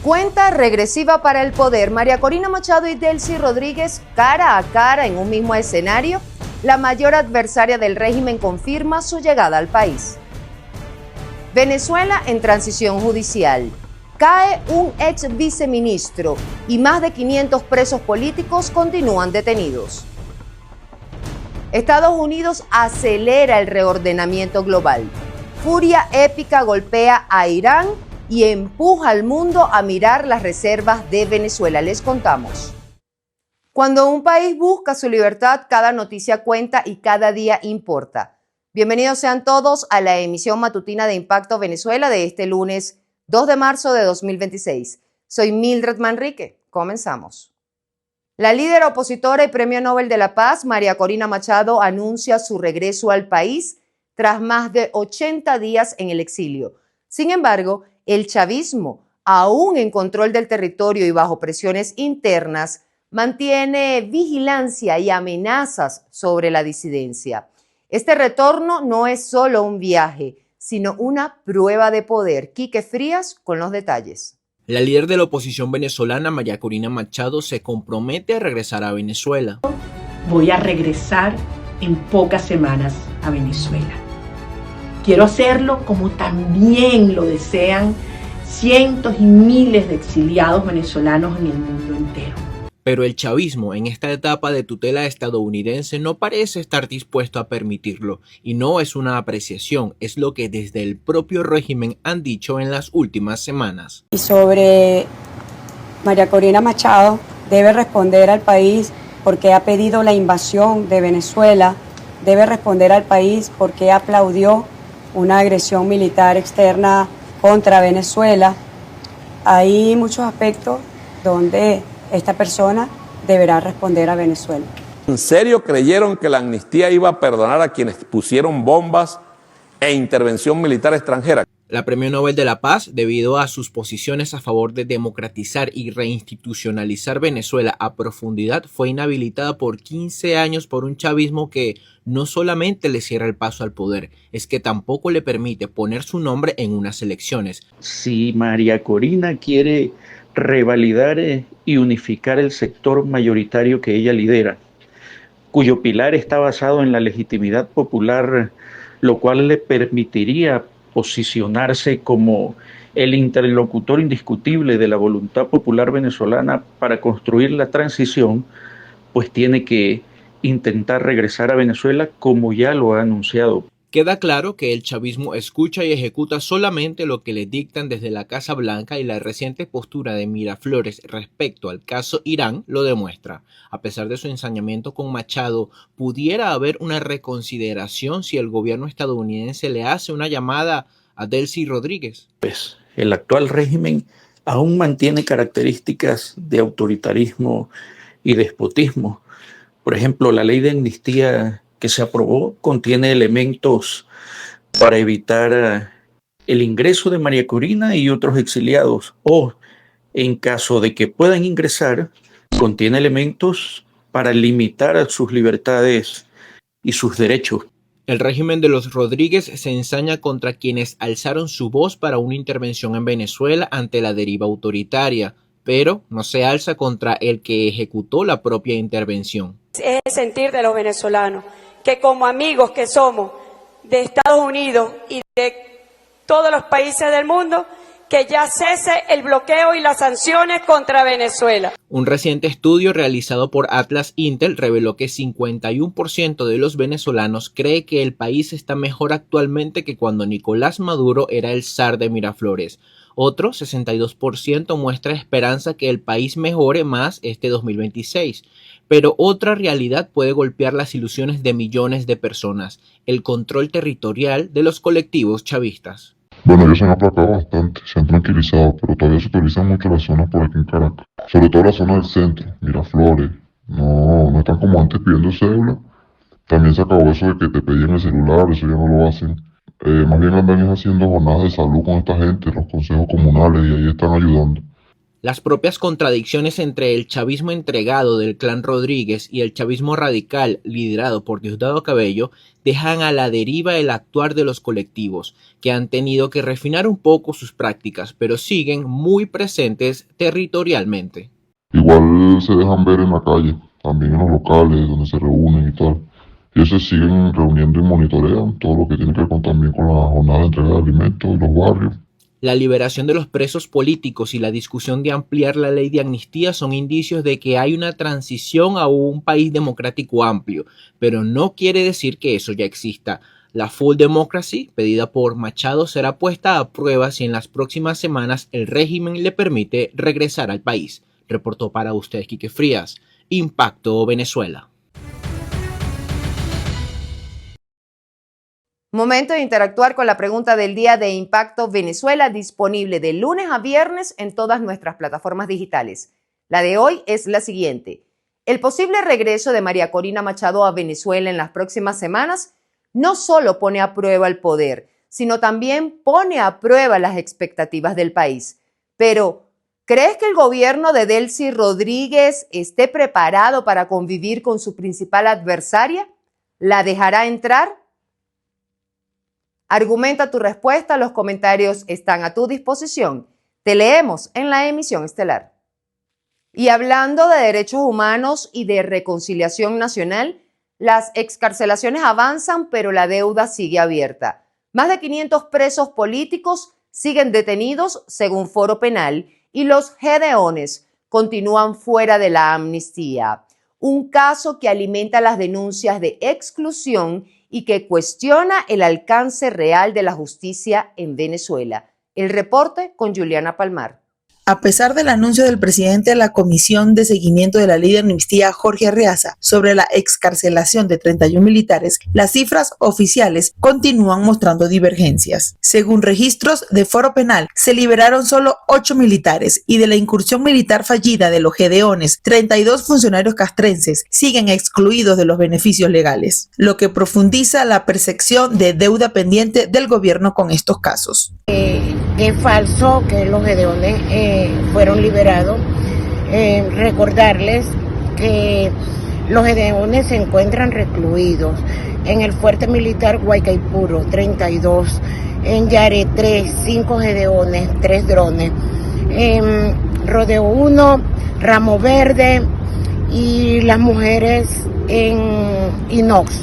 Cuenta regresiva para el poder. María Corina Machado y Delcy Rodríguez cara a cara en un mismo escenario. La mayor adversaria del régimen confirma su llegada al país. Venezuela en transición judicial. Cae un ex viceministro y más de 500 presos políticos continúan detenidos. Estados Unidos acelera el reordenamiento global. Furia épica golpea a Irán y empuja al mundo a mirar las reservas de Venezuela. Les contamos. Cuando un país busca su libertad, cada noticia cuenta y cada día importa. Bienvenidos sean todos a la emisión matutina de Impacto Venezuela de este lunes 2 de marzo de 2026. Soy Mildred Manrique. Comenzamos. La líder opositora y Premio Nobel de la Paz, María Corina Machado, anuncia su regreso al país tras más de 80 días en el exilio. Sin embargo, el chavismo, aún en control del territorio y bajo presiones internas, mantiene vigilancia y amenazas sobre la disidencia. Este retorno no es solo un viaje, sino una prueba de poder. Quique Frías con los detalles. La líder de la oposición venezolana, María Corina Machado, se compromete a regresar a Venezuela. Voy a regresar en pocas semanas a Venezuela. Quiero hacerlo como también lo desean cientos y miles de exiliados venezolanos en el mundo entero. Pero el chavismo en esta etapa de tutela estadounidense no parece estar dispuesto a permitirlo, y no es una apreciación, es lo que desde el propio régimen han dicho en las últimas semanas. Y sobre María Corina Machado, debe responder al país porque ha pedido la invasión de Venezuela, debe responder al país porque aplaudió una agresión militar externa contra Venezuela. Hay muchos aspectos donde esta persona deberá responder a Venezuela. ¿En serio creyeron que la amnistía iba a perdonar a quienes pusieron bombas e intervención militar extranjera? La Premio Nobel de la Paz, debido a sus posiciones a favor de democratizar y reinstitucionalizar Venezuela a profundidad, fue inhabilitada por 15 años por un chavismo que no solamente le cierra el paso al poder, es que tampoco le permite poner su nombre en unas elecciones. Si María Corina quiere revalidar y unificar el sector mayoritario que ella lidera, cuyo pilar está basado en la legitimidad popular, lo cual le permitiría posicionarse como el interlocutor indiscutible de la voluntad popular venezolana para construir la transición, pues tiene que intentar regresar a Venezuela como ya lo ha anunciado. Queda claro que el chavismo escucha y ejecuta solamente lo que le dictan desde la Casa Blanca y la reciente postura de Miraflores respecto al caso Irán lo demuestra. A pesar de su ensañamiento con Machado, ¿pudiera haber una reconsideración si el gobierno estadounidense le hace una llamada a Delcy Rodríguez? Pues el actual régimen aún mantiene características de autoritarismo y despotismo. Por ejemplo, la ley de amnistía que se aprobó contiene elementos para evitar el ingreso de María Corina y otros exiliados, o en caso de que puedan ingresar, contiene elementos para limitar sus libertades y sus derechos. El régimen de los Rodríguez se ensaña contra quienes alzaron su voz para una intervención en Venezuela ante la deriva autoritaria, pero no se alza contra el que ejecutó la propia intervención. Es el sentir de los venezolanos, que como amigos que somos de Estados Unidos y de todos los países del mundo, que ya cese el bloqueo y las sanciones contra Venezuela. Un reciente estudio realizado por Atlas Intel reveló que 51% de los venezolanos cree que el país está mejor actualmente que cuando Nicolás Maduro era el zar de Miraflores. Otro 62% muestra esperanza que el país mejore más este 2026. Pero otra realidad puede golpear las ilusiones de millones de personas: el control territorial de los colectivos chavistas. Bueno, ellos se han aplacado bastante, se han tranquilizado, pero todavía se utilizan mucho las zonas por aquí en Caracas. Sobre todo la zona del centro, Miraflores. No están como antes pidiendo cédula. También se acabó eso de que te pedían el celular, eso ya no lo hacen. Más bien andan haciendo jornadas de salud con esta gente, los consejos comunales, y ahí están ayudando. Las propias contradicciones entre el chavismo entregado del clan Rodríguez y el chavismo radical liderado por Diosdado Cabello dejan a la deriva el actuar de los colectivos, que han tenido que refinar un poco sus prácticas, pero siguen muy presentes territorialmente. Igual se dejan ver en la calle, también en los locales donde se reúnen y tal. Y ellos se siguen reuniendo y monitorean todo lo que tiene que ver también con la jornada de entrega de alimentos en los barrios. La liberación de los presos políticos y la discusión de ampliar la ley de amnistía son indicios de que hay una transición a un país democrático amplio, pero no quiere decir que eso ya exista. La full democracy, pedida por Machado, será puesta a prueba si en las próximas semanas el régimen le permite regresar al país. Reportó para ustedes Quique Frías, Impacto Venezuela. Momento de interactuar con la pregunta del día de Impacto Venezuela, disponible de lunes a viernes en todas nuestras plataformas digitales. La de hoy es la siguiente. El posible regreso de María Corina Machado a Venezuela en las próximas semanas no solo pone a prueba el poder, sino también pone a prueba las expectativas del país. Pero, ¿crees que el gobierno de Delcy Rodríguez esté preparado para convivir con su principal adversaria? ¿La dejará entrar? Argumenta tu respuesta, los comentarios están a tu disposición. Te leemos en la emisión estelar. Y hablando de derechos humanos y de reconciliación nacional, las excarcelaciones avanzan, pero la deuda sigue abierta. Más de 500 presos políticos siguen detenidos según Foro Penal y los gedeones continúan fuera de la amnistía. Un caso que alimenta las denuncias de exclusión y que cuestiona el alcance real de la justicia en Venezuela. El reporte con Juliana Palmar. A pesar del anuncio del presidente de la Comisión de Seguimiento de la Ley de Amnistía, Jorge Arreaza, sobre la excarcelación de 31 militares, las cifras oficiales continúan mostrando divergencias. Según registros de Foro Penal, se liberaron solo 8 militares y de la incursión militar fallida de los gedeones, 32 funcionarios castrenses siguen excluidos de los beneficios legales, lo que profundiza la percepción de deuda pendiente del gobierno con estos casos. Es falso que los gedeones fueron liberados. Recordarles que los gedeones se encuentran recluidos en el fuerte militar Guaycaipuro, 32, en Yare 3, 5 gedeones, 3 drones, Rodeo 1, Ramo Verde y las mujeres en Inox.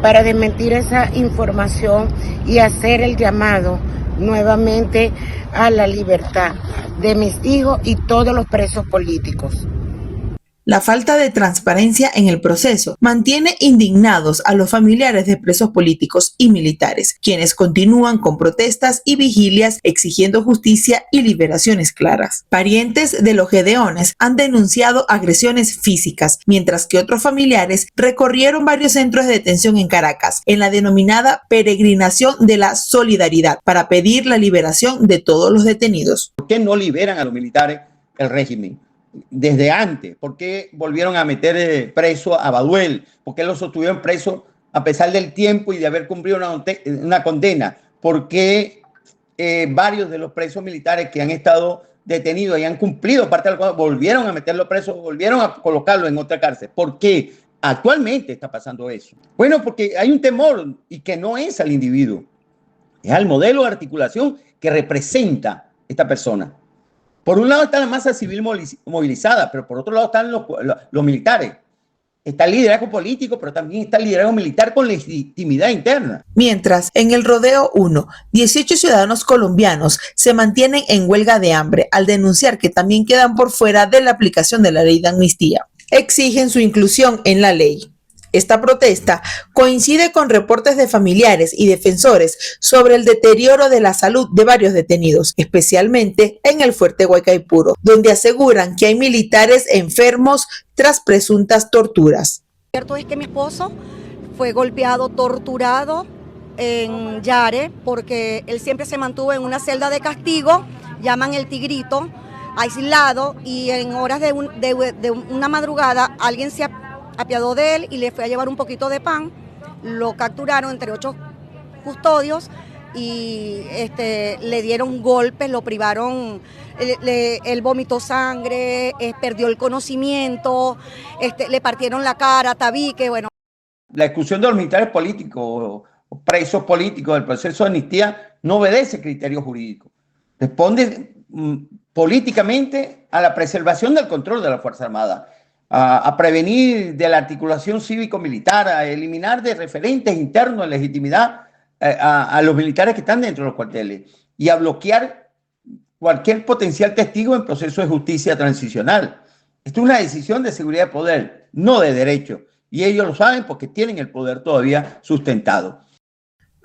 Para desmentir esa información y hacer el llamado nuevamente a la libertad de mis hijos y todos los presos políticos. La falta de transparencia en el proceso mantiene indignados a los familiares de presos políticos y militares, quienes continúan con protestas y vigilias exigiendo justicia y liberaciones claras. Parientes de los gedeones han denunciado agresiones físicas, mientras que otros familiares recorrieron varios centros de detención en Caracas, en la denominada Peregrinación de la Solidaridad, para pedir la liberación de todos los detenidos. ¿Por qué no liberan a los militares el régimen? Desde antes, ¿por qué volvieron a meter preso a Baduel? ¿Por qué lo sostuvieron preso a pesar del tiempo y de haber cumplido una condena? ¿Por qué varios de los presos militares que han estado detenidos y han cumplido parte del cuadro volvieron a meterlo preso, volvieron a colocarlo en otra cárcel? ¿Por qué actualmente está pasando eso? Bueno, porque hay un temor y que no es al individuo, es al modelo de articulación que representa esta persona. Por un lado está la masa civil movilizada, pero por otro lado están los militares. Está el liderazgo político, pero también está el liderazgo militar con legitimidad interna. Mientras, en el Rodeo 1, 18 ciudadanos colombianos se mantienen en huelga de hambre al denunciar que también quedan por fuera de la aplicación de la ley de amnistía. Exigen su inclusión en la ley. Esta protesta coincide con reportes de familiares y defensores sobre el deterioro de la salud de varios detenidos, especialmente en el fuerte Guaycaipuro, donde aseguran que hay militares enfermos tras presuntas torturas. Cierto es que mi esposo fue golpeado, torturado en Yare, porque él siempre se mantuvo en una celda de castigo, llaman el Tigrito, aislado, y en horas de una madrugada alguien se apiadó de él y le fue a llevar un poquito de pan. Lo capturaron entre 8 custodios, y le dieron golpes, lo privaron, él vomitó sangre, perdió el conocimiento, le partieron la cara, tabique, bueno. La exclusión de los militares políticos o presos políticos del proceso de amnistía no obedece criterios jurídicos. Responde políticamente a la preservación del control de la Fuerza Armada, a prevenir de la articulación cívico-militar, a eliminar de referentes internos de legitimidad a los militares que están dentro de los cuarteles y a bloquear cualquier potencial testigo en proceso de justicia transicional. Esto es una decisión de seguridad de poder, no de derecho. Y ellos lo saben porque tienen el poder todavía sustentado.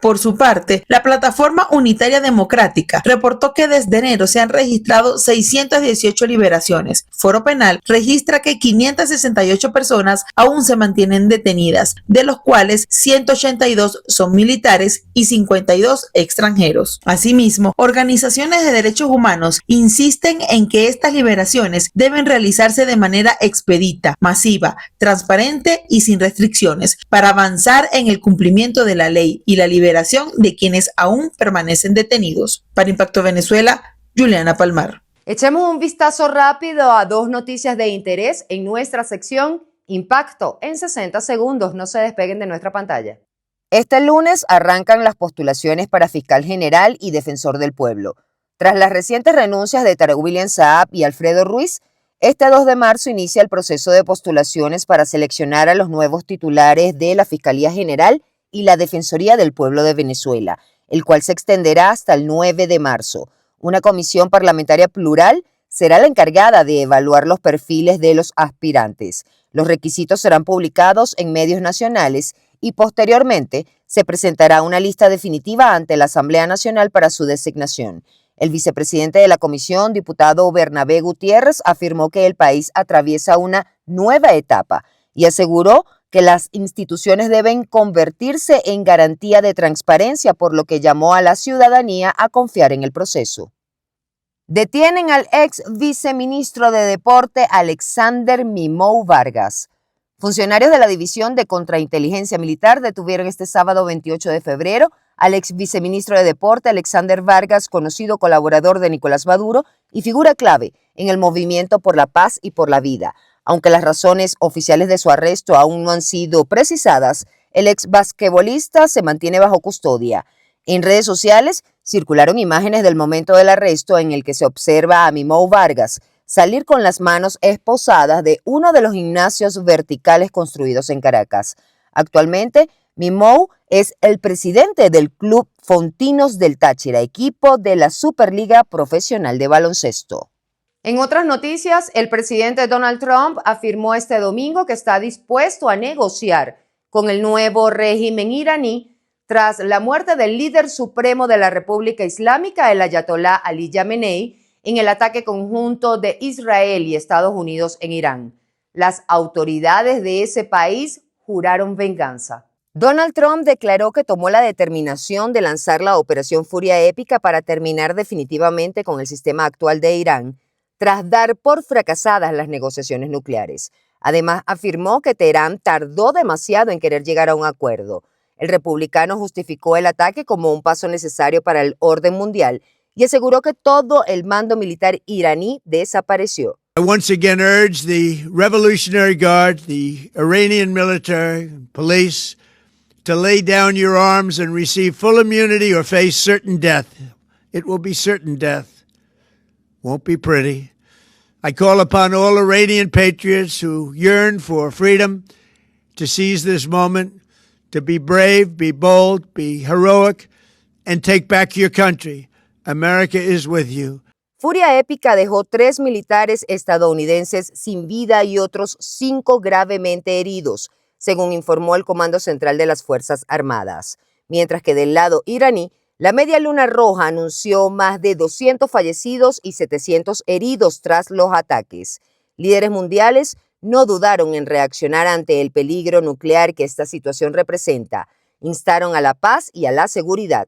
Por su parte, la Plataforma Unitaria Democrática reportó que desde enero se han registrado 618 liberaciones. Foro Penal registra que 568 personas aún se mantienen detenidas, de los cuales 182 son militares y 52 extranjeros. Asimismo, organizaciones de derechos humanos insisten en que estas liberaciones deben realizarse de manera expedita, masiva, transparente y sin restricciones para avanzar en el cumplimiento de la ley y la liberación de quienes aún permanecen detenidos. Para Impacto Venezuela, Juliana Palmar. Echemos un vistazo rápido a dos noticias de interés en nuestra sección Impacto en 60 segundos. No se despeguen de nuestra pantalla. Este lunes arrancan las postulaciones para fiscal general y defensor del pueblo. Tras las recientes renuncias de Tarek William Saab y Alfredo Ruiz, este 2 de marzo inicia el proceso de postulaciones para seleccionar a los nuevos titulares de la Fiscalía General y la Defensoría del Pueblo de Venezuela, el cual se extenderá hasta el 9 de marzo. Una comisión parlamentaria plural será la encargada de evaluar los perfiles de los aspirantes. Los requisitos serán publicados en medios nacionales y posteriormente se presentará una lista definitiva ante la Asamblea Nacional para su designación. El vicepresidente de la comisión, diputado Bernabé Gutiérrez, afirmó que el país atraviesa una nueva etapa y aseguró que las instituciones deben convertirse en garantía de transparencia, por lo que llamó a la ciudadanía a confiar en el proceso. Detienen al ex viceministro de Deporte Alexander Mimou Vargas. Funcionarios de la División de Contrainteligencia Militar detuvieron este sábado 28 de febrero al ex viceministro de Deporte Alexander Vargas, conocido colaborador de Nicolás Maduro y figura clave en el movimiento por la paz y por la vida. Aunque las razones oficiales de su arresto aún no han sido precisadas, el ex basquetbolista se mantiene bajo custodia. En redes sociales circularon imágenes del momento del arresto en el que se observa a Mimou Vargas salir con las manos esposadas de uno de los gimnasios verticales construidos en Caracas. Actualmente, Mimou es el presidente del Club Fontinos del Táchira, equipo de la Superliga Profesional de Baloncesto. En otras noticias, el presidente Donald Trump afirmó este domingo que está dispuesto a negociar con el nuevo régimen iraní tras la muerte del líder supremo de la República Islámica, el ayatolá Ali Jamenei, en el ataque conjunto de Israel y Estados Unidos en Irán. Las autoridades de ese país juraron venganza. Donald Trump declaró que tomó la determinación de lanzar la Operación Furia Épica para terminar definitivamente con el sistema actual de Irán, tras dar por fracasadas las negociaciones nucleares. Además, afirmó que Teherán tardó demasiado en querer llegar a un acuerdo. El republicano justificó el ataque como un paso necesario para el orden mundial y aseguró que todo el mando militar iraní desapareció. I once again urge the Revolutionary Guard, the Iranian military, police, to lay down your arms and receive full immunity or face certain death. It will be certain death. Won't be pretty. I call upon all Iranian patriots who yearn for freedom to seize this moment, to be brave, be bold, be heroic, and take back your country. America is with you. Furia Épica dejó 3 militares estadounidenses sin vida y otros 5 gravemente heridos, según informó el Comando Central de las Fuerzas Armadas. Mientras que del lado iraní, la Media Luna Roja anunció más de 200 fallecidos y 700 heridos tras los ataques. Líderes mundiales no dudaron en reaccionar ante el peligro nuclear que esta situación representa. Instaron a la paz y a la seguridad.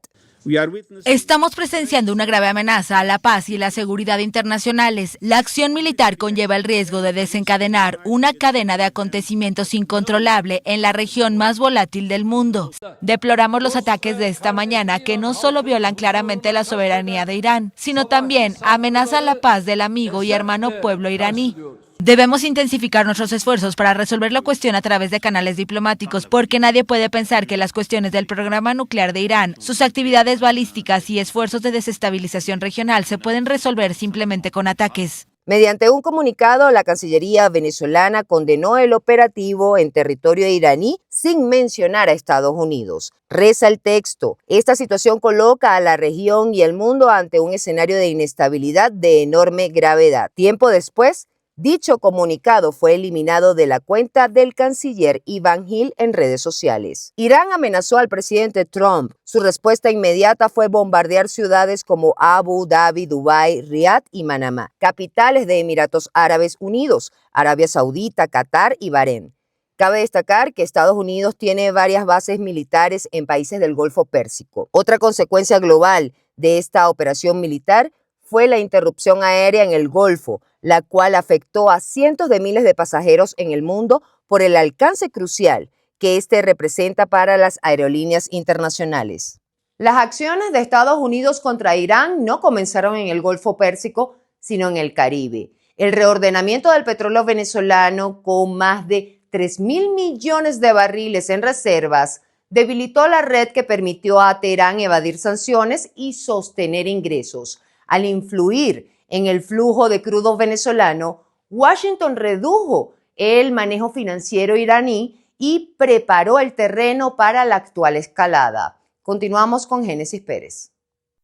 Estamos presenciando una grave amenaza a la paz y la seguridad internacionales. La acción militar conlleva el riesgo de desencadenar una cadena de acontecimientos incontrolable en la región más volátil del mundo. Deploramos los ataques de esta mañana que no solo violan claramente la soberanía de Irán, sino también amenazan la paz del amigo y hermano pueblo iraní. Debemos intensificar nuestros esfuerzos para resolver la cuestión a través de canales diplomáticos, porque nadie puede pensar que las cuestiones del programa nuclear de Irán, sus actividades balísticas y esfuerzos de desestabilización regional se pueden resolver simplemente con ataques. Mediante un comunicado, la Cancillería venezolana condenó el operativo en territorio iraní sin mencionar a Estados Unidos. Reza el texto: esta situación coloca a la región y el mundo ante un escenario de inestabilidad de enorme gravedad. Tiempo después, dicho comunicado fue eliminado de la cuenta del canciller Iván Gil en redes sociales. Irán amenazó al presidente Trump. Su respuesta inmediata fue bombardear ciudades como Abu Dhabi, Dubái, Riad y Manamá, capitales de Emiratos Árabes Unidos, Arabia Saudita, Qatar y Bahrein. Cabe destacar que Estados Unidos tiene varias bases militares en países del Golfo Pérsico. Otra consecuencia global de esta operación militar fue la interrupción aérea en el Golfo, la cual afectó a cientos de miles de pasajeros en el mundo por el alcance crucial que este representa para las aerolíneas internacionales. Las acciones de Estados Unidos contra Irán no comenzaron en el Golfo Pérsico, sino en el Caribe. El reordenamiento del petróleo venezolano, con más de 3.000 millones de barriles en reservas, debilitó la red que permitió a Teherán evadir sanciones y sostener ingresos. Al influir en el flujo de crudo venezolano, Washington redujo el manejo financiero iraní y preparó el terreno para la actual escalada. Continuamos con Génesis Pérez.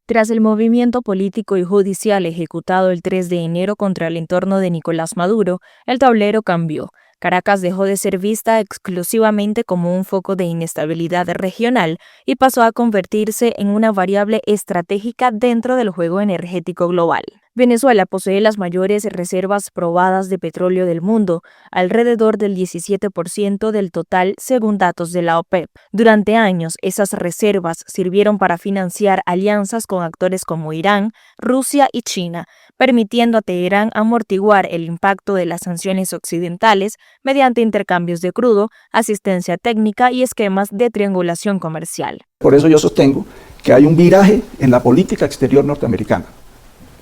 Tras el movimiento político y judicial ejecutado el 3 de enero contra el entorno de Nicolás Maduro, el tablero cambió. Caracas dejó de ser vista exclusivamente como un foco de inestabilidad regional y pasó a convertirse en una variable estratégica dentro del juego energético global. Venezuela posee las mayores reservas probadas de petróleo del mundo, alrededor del 17% del total según datos de la OPEP. Durante años, esas reservas sirvieron para financiar alianzas con actores como Irán, Rusia y China, permitiendo a Teherán amortiguar el impacto de las sanciones occidentales mediante intercambios de crudo, asistencia técnica y esquemas de triangulación comercial. Por eso yo sostengo que hay un viraje en la política exterior norteamericana.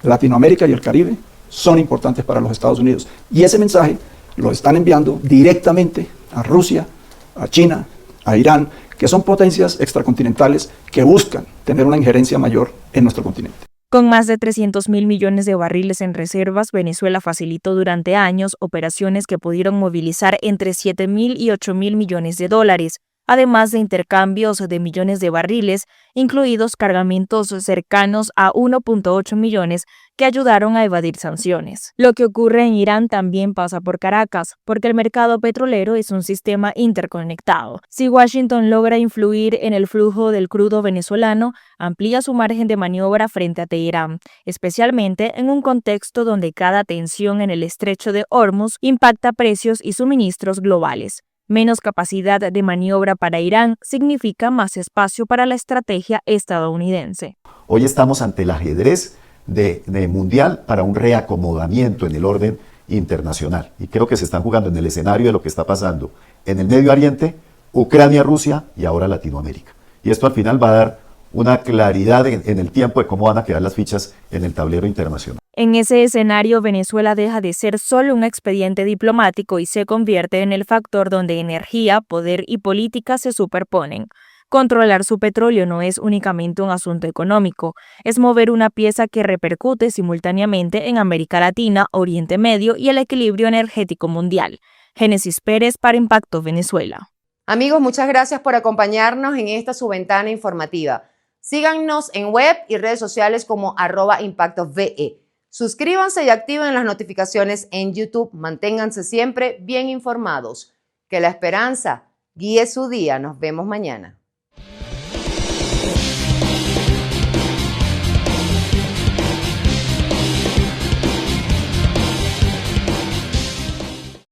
Latinoamérica y el Caribe son importantes para los Estados Unidos y ese mensaje lo están enviando directamente a Rusia, a China, a Irán, que son potencias extracontinentales que buscan tener una injerencia mayor en nuestro continente. Con más de 300.000 millones de barriles en reservas, Venezuela facilitó durante años operaciones que pudieron movilizar entre 7.000 y 8.000 millones de dólares, además de intercambios de millones de barriles, incluidos cargamentos cercanos a 1.8 millones que ayudaron a evadir sanciones. Lo que ocurre en Irán también pasa por Caracas, porque el mercado petrolero es un sistema interconectado. Si Washington logra influir en el flujo del crudo venezolano, amplía su margen de maniobra frente a Teherán, especialmente en un contexto donde cada tensión en el estrecho de Hormuz impacta precios y suministros globales. Menos capacidad de maniobra para Irán significa más espacio para la estrategia estadounidense. Hoy estamos ante el ajedrez de mundial para un reacomodamiento en el orden internacional. Y creo que se están jugando en el escenario de lo que está pasando en el Medio Oriente, Ucrania, Rusia y ahora Latinoamérica. Y esto al final va a dar una claridad en el tiempo de cómo van a quedar las fichas en el tablero internacional. En ese escenario, Venezuela deja de ser solo un expediente diplomático y se convierte en el factor donde energía, poder y política se superponen. Controlar su petróleo no es únicamente un asunto económico, es mover una pieza que repercute simultáneamente en América Latina, Oriente Medio y el equilibrio energético mundial. Génesis Pérez para Impacto Venezuela. Amigos, muchas gracias por acompañarnos en esta su ventana informativa. Síganos en web y redes sociales como @ImpactoVE. Suscríbanse y activen las notificaciones en YouTube. Manténganse siempre bien informados. Que la esperanza guíe su día. Nos vemos mañana.